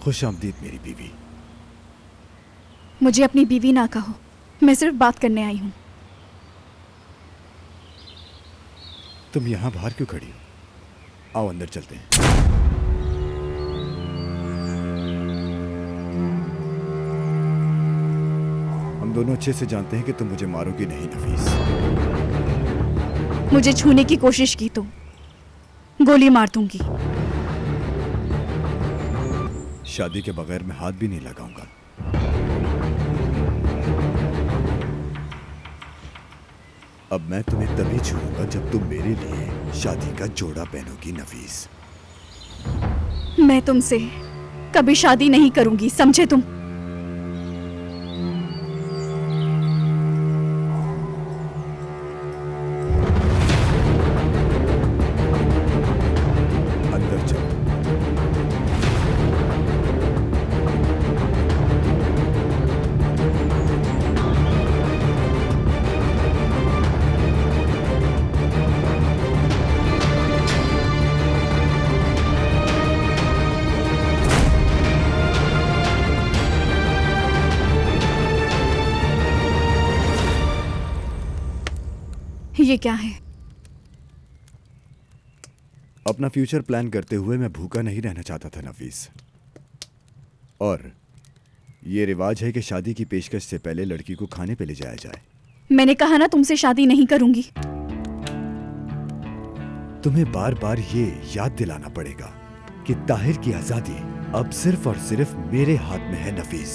खुशामदीद मेरी बीवी। मुझे अपनी बीवी ना कहो, मैं सिर्फ बात करने आई हूँ। तुम यहाँ बाहर क्यों खड़ी हो? आओ अंदर चलते हैं। हम दोनों अच्छे से जानते हैं कि तुम मुझे मारोगी नहीं नफीस। मुझे छूने की कोशिश की तो गोली मार दूंगी। शादी के बगैर मैं हाथ भी नहीं लगाऊंगा। अब मैं तुम्हें तभी छूऊंगा जब तुम मेरे लिए शादी का जोड़ा पहनोगी नफीस। मैं तुमसे कभी शादी नहीं करूंगी, समझे तुम? अंदर चलो। ये क्या है? अपना फ्यूचर प्लान करते हुए मैं भूखा नहीं रहना चाहता था नफीस। और ये रिवाज है कि शादी की पेशकश से पहले लड़की को खाने पे ले जाया जाए। मैंने कहा ना तुमसे शादी नहीं करूंगी। तुम्हें बार बार ये याद दिलाना पड़ेगा कि ताहिर की आजादी अब सिर्फ और सिर्फ मेरे हाथ में है नफीस।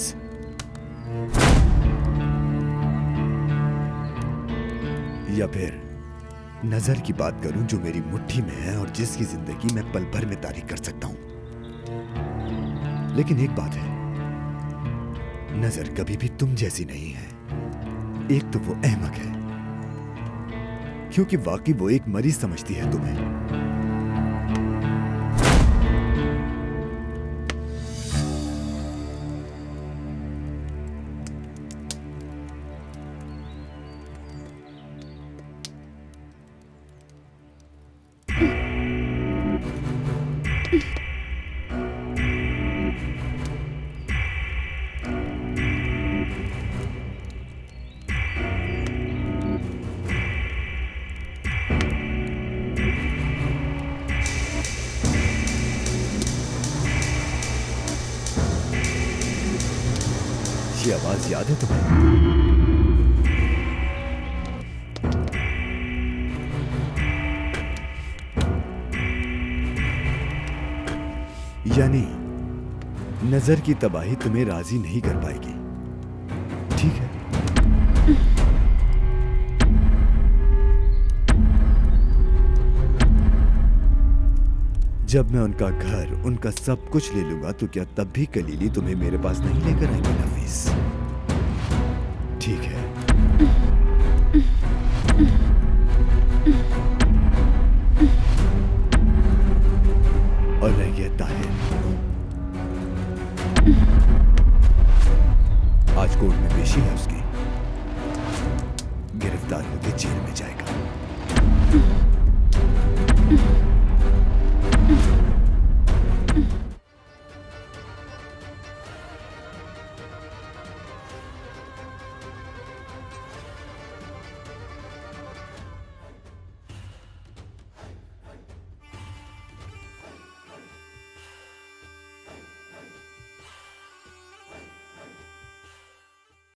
या फिर नजर की बात करूं जो मेरी मुट्ठी में है और जिसकी जिंदगी मैं पल भर में तारीख कर सकता हूं। लेकिन एक बात है, नजर कभी भी तुम जैसी नहीं है। एक तो वो अहमक है, क्योंकि वाकई वो एक मरीज समझती है तुम्हें। ये आवाज याद है तुम्हें? यानी नजर की तबाही तुम्हें राजी नहीं कर पाएगी, ठीक है? जब मैं उनका घर, उनका सब कुछ ले लूंगा तो क्या तब भी कलीली तुम्हें मेरे पास नहीं लेकर आएंगे नफीस? ठीक है। और रह गया ताहिर, आज कोर्ट में पेशी है उसकी।